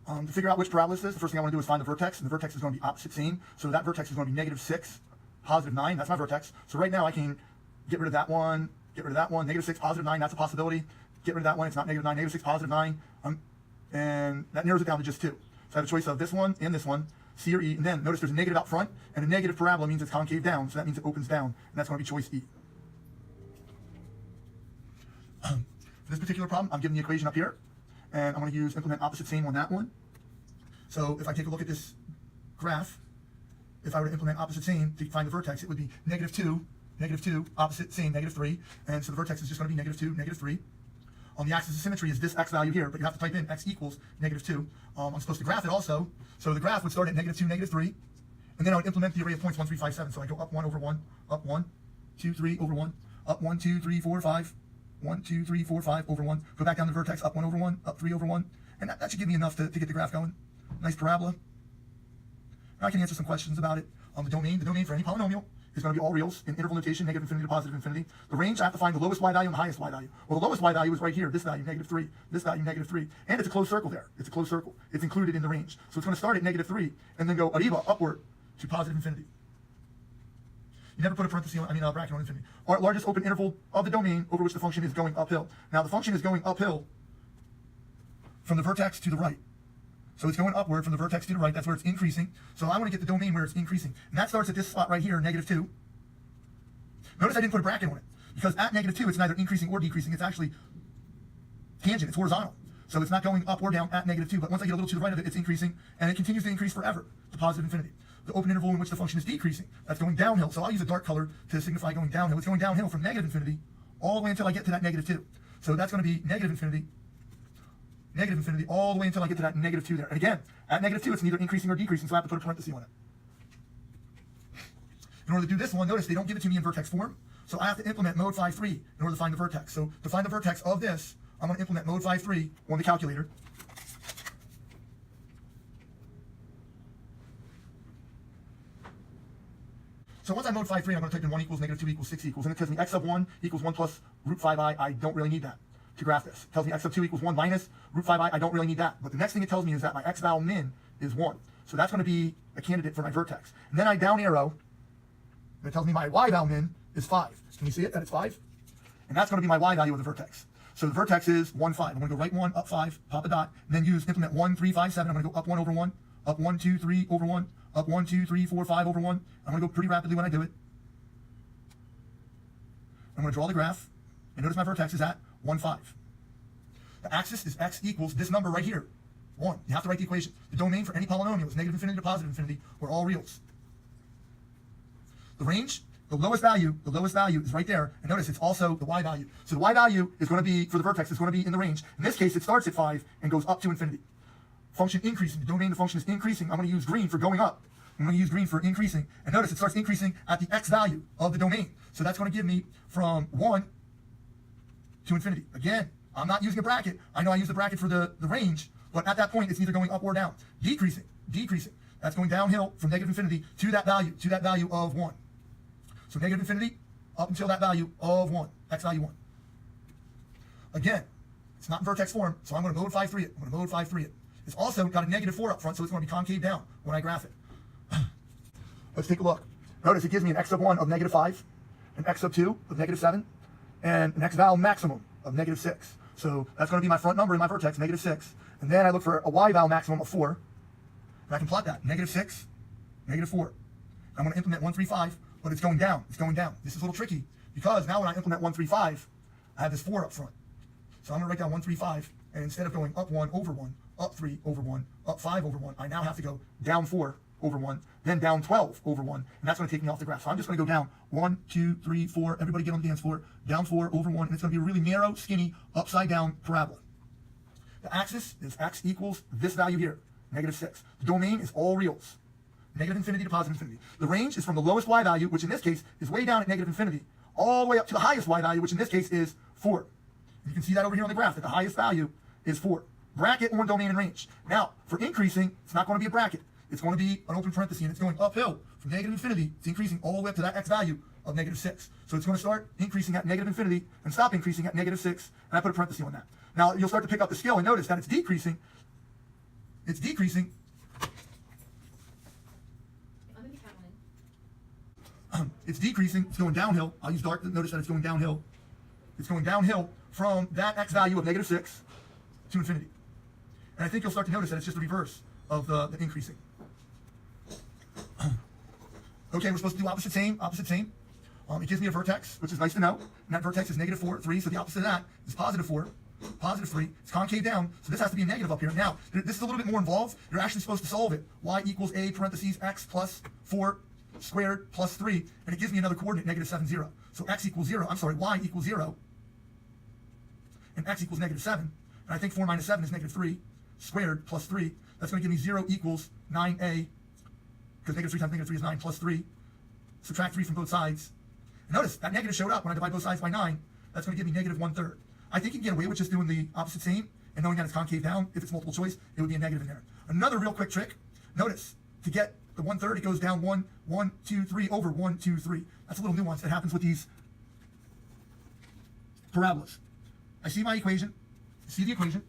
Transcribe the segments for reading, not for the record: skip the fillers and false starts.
To figure out which parabola this is, the first thing I want to do is find the vertex, and the vertex is going to be opposite same. So that vertex is going to be -6, +9. That's my vertex. So right now I can get rid of that one, get rid of that one. -6, +9. That's a possibility. Get rid of that one. It's not -9. -6, +9. And that narrows it down to just 2. So I have a choice of this one and this one, C or E. And then notice there's a negative out front, and a negative parabola means it's concave down. So that means it opens down, and that's going to be choice E. For this particular problem, I'm given the equation up here, and I'm going to use implement opposite same on that one. So if I take a look at this graph, if I were to implement opposite same to find the vertex, it would be -2, opposite same, -3. And so the vertex is just going to be -2, -3. On the axis of symmetry is this x value here, but you have to type in x equals -2. I'm supposed to graph it also. So the graph would start at -2, -3. And then I would implement the array of points 1, 3, 5, 7. So I go up 1 over 1, up 1, 2, 3 over 1, up 1, 2, 3, 4, 5, 1, 2, 3, 4, 5 over 1. Go back down the vertex, up 1 over 1, up 3 over 1. And that should give me enough to get the graph going. Nice parabola. Now I can answer some questions about it. The domain for any polynomial is going to be all reals in interval notation, negative infinity to positive infinity. The range, I have to find the lowest y value and the highest y value. Well, the lowest y value is right here, this value, -3, this value, -3. And it's a closed circle there. It's a closed circle. It's included in the range. So it's going to start at -3 and then go arriba, upward, to positive infinity. You never put a parenthesis on, bracket on infinity. Our largest open interval of the domain over which the function is going uphill. Now the function is going uphill from the vertex to the right. So it's going upward from the vertex to the right. That's where it's increasing. So I want to get the domain where it's increasing. And that starts at this spot right here, -2. Notice I didn't put a bracket on it, because at -2 it's neither increasing or decreasing. It's actually tangent. It's horizontal. So it's not going up or down at -2. But once I get a little to the right of it, it's increasing, and it continues to increase forever to positive infinity. The open interval in which the function is decreasing, that's going downhill. So I'll use a dark color to signify going downhill. It's going downhill from negative infinity all the way until I get to that -2. So that's going to be negative infinity, all the way until I get to that -2 there. And again, at -2, it's neither increasing or decreasing, so I have to put a parenthesis on it. In order to do this one, notice they don't give it to me in vertex form, so I have to implement mode 5.3 in order to find the vertex. So to find the vertex of this, I'm going to implement mode 5.3 on the calculator. So once I mode 5.3, I'm going to type in 1 equals, -2 equals, 6 equals, and it tells me x of 1 equals 1 plus √5i. I don't really need that to graph this. It tells me x of 2 equals 1 minus √5i. I don't really need that. But the next thing it tells me is that my x val min is 1. So that's going to be a candidate for my vertex. And then I down arrow, and it tells me my y val min is 5. Can you see it, that it's 5? And that's going to be my y value of the vertex. So the vertex is 1, 5. I'm going to go right 1, up 5, pop a dot, and then implement 1, 3, 5, 7. I'm going to go up 1 over 1, up 1, 2, 3 over 1, up 1, 2, 3, 4, 5 over 1. I'm going to go pretty rapidly when I do it. I'm going to draw the graph, and notice my vertex is at 1, 5. The axis is x equals this number right here, 1. You have to write the equation. The domain for any polynomial is negative infinity to positive infinity, or all reals. The range, the lowest value is right there, and notice it's also the y value. So the y value is going to be, for the vertex, is going to be in the range. In this case, it starts at 5 and goes up to infinity. Function increasing, the domain of the function is increasing. I'm going to use green for going up. I'm going to use green for increasing. And notice it starts increasing at the x value of the domain. So that's going to give me from 1 to infinity. Again, I'm not using a bracket. I know I use the bracket for the range, but at that point, it's either going up or down. Decreasing. That's going downhill from negative infinity to that value of 1. So negative infinity up until that value of 1, x value 1. Again, it's not in vertex form, so I'm going to mode 5.3 it. It's also got a -4 up front, so it's going to be concave down when I graph it. Let's take a look. Notice it gives me an x of 1 of -5, an x of 2 of -7, and an x val maximum of -6. So that's going to be my front number in my vertex, -6. And then I look for a y val maximum of 4. And I can plot that, -6, -4. I'm going to implement 1, 3, 5, but it's going down. This is a little tricky, because now when I implement 1, 3, 5, I have this 4 up front. So I'm going to write down 1, 3, 5, and instead of going up 1 over 1, up 3 over 1, up 5 over 1, I now have to go down 4 over 1, then down 12 over 1, and that's going to take me off the graph. So I'm just going to go down 1, 2, 3, 4, everybody get on the dance floor, down 4 over 1, and it's going to be a really narrow, skinny, upside down parabola. The axis is x equals this value here, -6. The domain is all reals, negative infinity to positive infinity. The range is from the lowest y value, which in this case is way down at negative infinity, all the way up to the highest y value, which in this case is 4. You can see that over here on the graph, that the highest value is 4. Bracket on domain and range. Now, for increasing, it's not going to be a bracket. It's going to be an open parenthesis, and it's going uphill from negative infinity. It's increasing all the way up to that x value of -6. So it's going to start increasing at negative infinity and stop increasing at -6, and I put a parenthesis on that. Now, you'll start to pick up the scale and notice that it's decreasing it's decreasing. I'm gonna be counting. It's decreasing, it's going downhill. I'll use dark to notice that it's going downhill. It's going downhill from that x value of -6 to infinity. And I think you'll start to notice that it's just the reverse of the increasing. Okay, we're supposed to do opposite same, opposite same. It gives me a vertex, which is nice to know. And that vertex is -4, 3, so the opposite of that is +4, +3. It's concave down, so this has to be a negative up here. Now, this is a little bit more involved. You're actually supposed to solve it. Y equals a parentheses x plus 4 squared plus 3, and it gives me another coordinate, -7, 0. So x equals 0, I'm sorry, y equals 0, and x equals -7. And I think 4 minus 7 is -3 squared plus 3. That's going to give me 0 equals 9a, because -3 times -3 is 9 plus 3. Subtract 3 from both sides. And notice, that negative showed up when I divide both sides by 9. That's going to give me -1/3. I think you can get away with just doing the opposite same, and knowing that it's concave down. If it's multiple choice, it would be a negative in there. Another real quick trick, notice, to get the 1/3, it goes down 1, 1, 2, 3 over 1, 2, 3. That's a little nuance that happens with these parabolas. I see my equation, see the equation.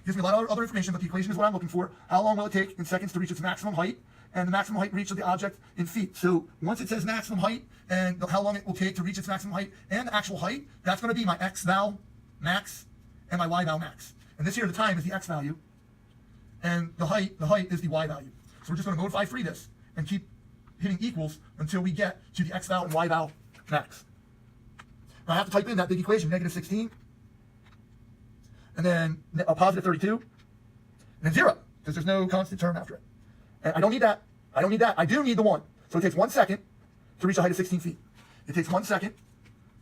Gives me a lot of other information, but the equation is what I'm looking for. How long will it take in seconds to reach its maximum height? And the maximum height reach of the object in feet. So once it says maximum height and how long it will take to reach its maximum height and the actual height, that's going to be my x val max and my y val max. And this here, the time is the x value, and the height is the y value. So we're just going to modify free this and keep hitting equals until we get to the x val and y val max. Now I have to type in that big equation, -16, and then a +32, and then 0, because there's no constant term after it. And I don't need that. I don't need that. I do need the 1. So it takes 1 second to reach a height of 16 feet. It takes 1 second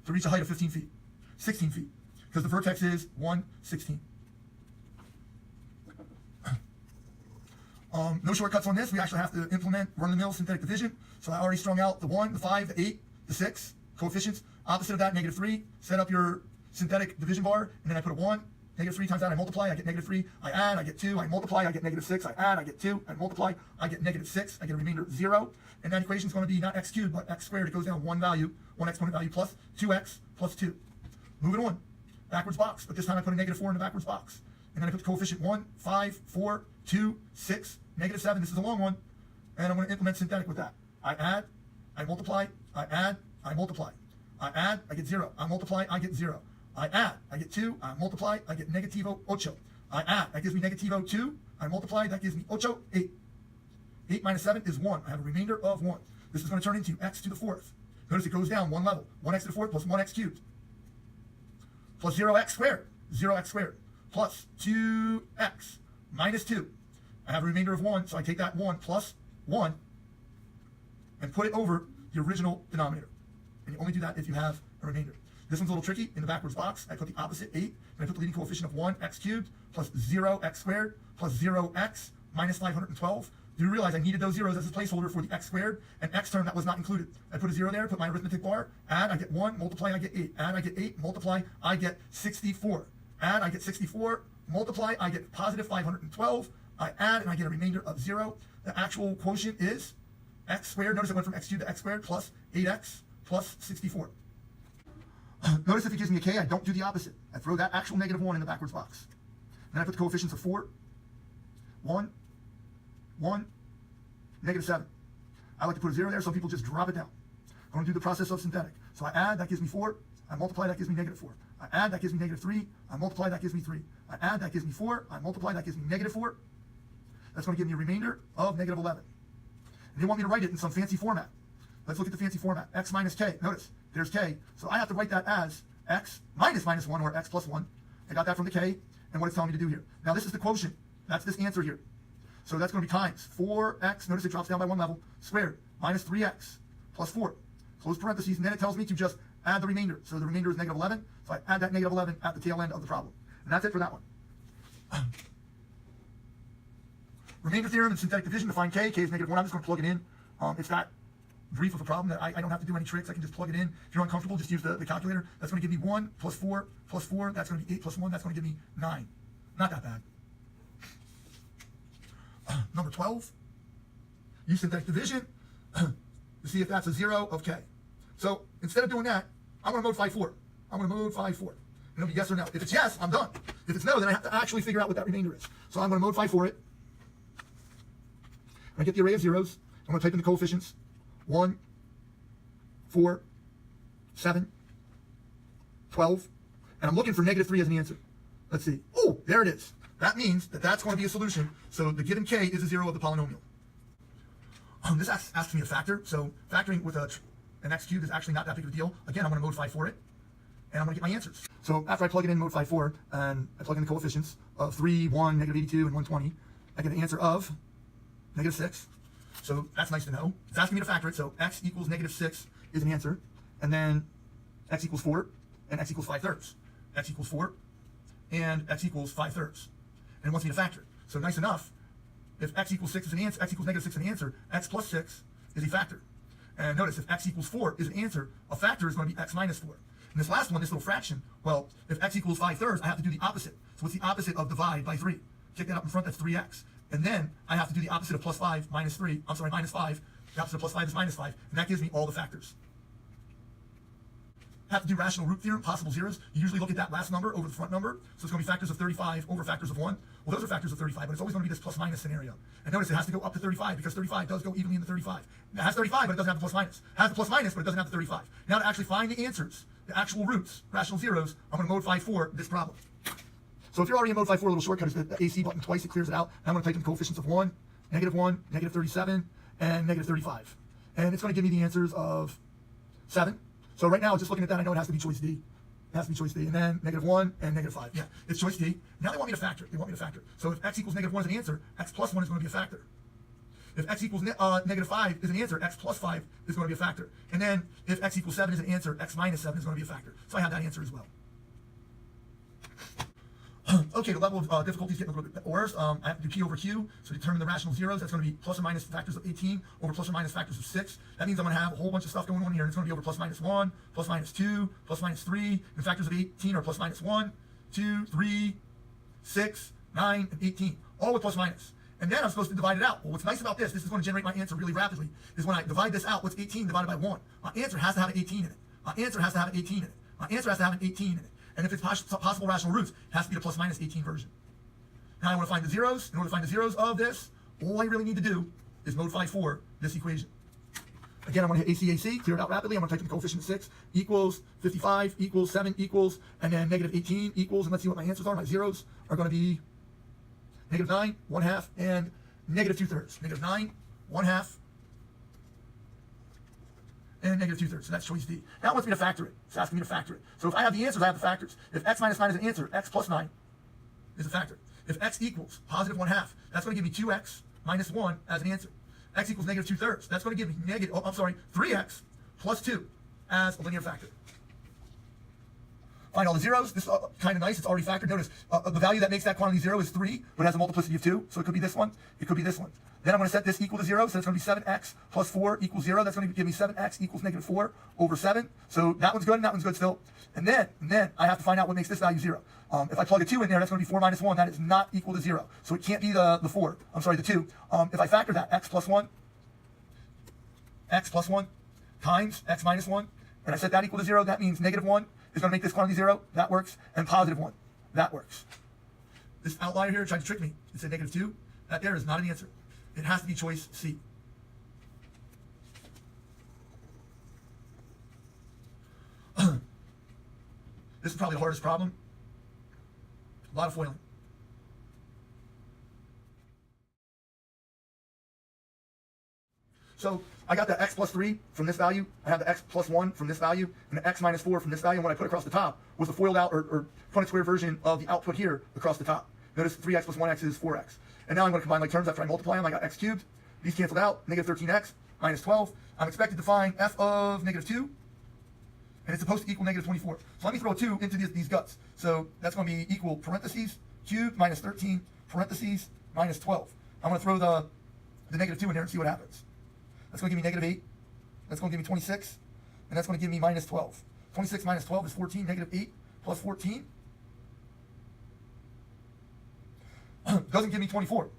to reach a height of 15 feet. 16 feet. Because the vertex is 116. No shortcuts on this. We actually have to implement run-of-the-mill synthetic division. So I already strung out the 1, the 5, the 8, the 6 coefficients. Opposite of that, -3. Set up your synthetic division bar, and then I put a 1. -3 times that, I multiply, I get -3. I add, I get 2. I multiply, I get -6. I add, I get 2. I multiply, I get -6. I get a remainder of 0. And that equation is going to be not x cubed, but x squared. It goes down one value, one exponent value, plus 2x plus 2. Moving on. Backwards box, but this time I put a -4 in the backwards box. And then I put the coefficient 1, 5, 4, 2, 6, -7. This is a long one. And I'm going to implement synthetic with that. I add, I multiply, I add, I multiply. I add, I get 0. I multiply, I get 0. I add, I get 2, I multiply, I get -8. I add, that gives me -2, I multiply, that gives me 8. 8 minus 7 is 1. I have a remainder of 1. This is going to turn into x to the 4th. Notice it goes down one level. 1x to the 4th plus 1x cubed. Plus 0x squared. 0x squared. Plus 2x minus 2. I have a remainder of 1, so I take that 1 plus 1 and put it over the original denominator. And you only do that if you have a remainder. This one's a little tricky. In the backwards box, I put the opposite 8, and I put the leading coefficient of 1, x cubed, plus 0x squared, plus 0x minus 512. Do you realize I needed those zeros as a placeholder for the x squared and x term that was not included? I put a 0 there, put my arithmetic bar, add, I get 1, multiply, I get 8. Add, I get 8, multiply, I get 64. Add, I get 64, multiply, I get positive 512. I add, and I get a remainder of 0. The actual quotient is x squared. Notice I went from x cubed to x squared plus 8x plus 64. Notice if it gives me a k, I don't do the opposite. I throw that actual -1 in the backwards box. Then I put the coefficients of 4, 1, 1, -7. I like to put a 0 there, some people just drop it down. I'm going to do the process of synthetic. So I add, that gives me 4. I multiply, that gives me -4. I add, that gives me -3. I multiply, that gives me 3. I add, that gives me 4. I multiply, that gives me -4. That's going to give me a remainder of -11. And they want me to write it in some fancy format. Let's look at the fancy format. X minus k. Notice, there's k. So I have to write that as x minus -1 or x plus 1. I got that from the k and what it's telling me to do here. Now this is the quotient. That's this answer here. So that's going to be times 4x, notice it drops down by one level, squared, minus 3x plus 4. Close parentheses, and then it tells me to just add the remainder. So the remainder is -11. So I add that -11 at the tail end of the problem. And that's it for that one. Remainder theorem and synthetic division to find k. K is -1. I'm just going to plug it in. It's that brief of a problem that I don't have to do any tricks. I can just plug it in. If you're uncomfortable, just use the calculator. That's going to give me 1 plus 4 plus 4. That's going to be 8 plus 1. That's going to give me 9. Not that bad. Number 12. Use synthetic division to see if that's a 0 of k. So instead of doing that, I'm going to modify 4. I'm going to modify 4. And it'll be yes or no. If it's yes, I'm done. If it's no, then I have to actually figure out what that remainder is. So I'm going to modify for it. I get the array of zeros. I'm going to type in the coefficients. 1, 4, 7, 12. And I'm looking for -3 as an answer. Let's see. Oh, there it is. That means that that's going to be a solution. So the given k is a 0 of the polynomial. This asks me to factor. So factoring with an x cubed is actually not that big of a deal. Again, I'm going to modify for it. And I'm going to get my answers. So after I plug it in modify for, and I plug in the coefficients of 3, 1, -82, and 120, I get an answer of -6. So that's nice to know. It's asking me to factor it. So x equals -6 is an answer. And then x equals 4, and x equals 5/3. X equals 4, and x equals 5/3. And it wants me to factor it. So nice enough, if x equals 6 is an answer, x equals -6 is an answer, x plus 6 is a factor. And notice, if x equals 4 is an answer, a factor is going to be x minus 4. And this last one, this little fraction, well, if x equals 5/3, I have to do the opposite. So what's the opposite of divide by 3? Kick that up in front, that's 3x. And then I have to do the opposite of +5 minus 3. I'm sorry, minus 5. The opposite of +5 is -5. And that gives me all the factors. Have to do rational root theorem, possible zeros. You usually look at that last number over the front number. So it's going to be factors of 35 over factors of 1. Well, those are factors of 35, but it's always going to be this plus minus scenario. And notice it has to go up to 35 because 35 does go evenly into 35. It has 35, but it doesn't have the plus minus. It has the plus minus, but it doesn't have the 35. Now to actually find the answers, the actual roots, rational zeros, I'm going to modify for this problem. So if you're already in modify for, a little shortcut is the AC button twice, it clears it out. And I'm going to type in coefficients of 1, -1, -37, and -35. And it's going to give me the answers of 7. So right now, just looking at that, I know it has to be choice D. It has to be choice D. And then -1 and -5. Yeah, it's choice D. Now they want me to factor. They want me to factor. So if x equals -1 is an answer, x plus 1 is going to be a factor. If x equals -5 is an answer, x plus 5 is going to be a factor. And then if x equals 7 is an answer, x minus 7 is going to be a factor. So I have that answer as well. Okay, the level of difficulty is getting a little bit worse. I have to do P over Q, so determine the rational zeros. That's going to be plus or minus factors of 18 over plus or minus factors of 6. That means I'm going to have a whole bunch of stuff going on here. And it's going to be over plus minus 1, plus minus 2, plus minus 3. And factors of 18 are plus minus 1, 2, 3, 6, 9, and 18. All with plus minus. And then I'm supposed to divide it out. Well, what's nice about this is going to generate my answer really rapidly, is when I divide this out, what's 18 divided by 1? My answer has to have an 18 in it. My answer has to have an 18 in it. My answer has to have an 18 in it. And if it's possible rational roots, it has to be the plus minus 18 version. Now I want to find the zeros. In order to find the zeros of this, all I really need to do is modify for this equation. Again, I'm going to hit AC, clear it out rapidly. I'm going to type in the coefficient of 6 equals 55 equals 7 equals, and then -18 equals, and let's see what my answers are. My zeros are going to be -9, 1/2, and -2/3. -9, 1/2, and -2/3. So that's choice D. Now it wants me to factor it. It's asking me to factor it. So if I have the answers, I have the factors. If x minus 9 is an answer, x plus 9 is a factor. If x equals positive 1/2, that's going to give me 2x minus 1 as an answer. X equals -2/3. That's going to give me 3x plus 2 as a linear factor. Find all the zeros. This is kind of nice. It's already factored. Notice the value that makes that quantity 0 is 3, but it has a multiplicity of 2. So it could be this one. It could be this one. Then I'm going to set this equal to 0. So it's going to be 7x plus 4 equals 0. That's going to give me 7x equals -4 over 7. So that one's good and that one's good still. And then I have to find out what makes this value 0. If I plug a 2 in there, that's going to be 4 minus 1. That is not equal to 0. So it can't be the 4. I'm sorry, the 2. If I factor that, x plus 1 times x minus 1, and I set that equal to 0, that means -1 is going to make this quantity 0. That works. And positive 1. That works. This outlier here tried to trick me. It said -2. That there is not an answer. It has to be choice C. This is probably the hardest problem. A lot of foiling. So I got the x plus 3 from this value. I have the x plus 1 from this value, and the x minus 4 from this value. And what I put across the top was the foiled out or Punnett square version of the output here across the top. Notice 3x plus 1x is 4x. And now I'm going to combine my terms after I multiply them. I got x cubed. These canceled out. -13x minus 12. I'm expected to find f of -2. And it's supposed to equal -24. So let me throw a 2 into these guts. So that's going to be equal parentheses cubed minus 13 parentheses minus 12. I'm going to throw the -2 in there and see what happens. That's going to give me -8. That's going to give me 26. And that's going to give me minus 12. 26 minus 12 is 14. -8 plus 14 doesn't give me 24.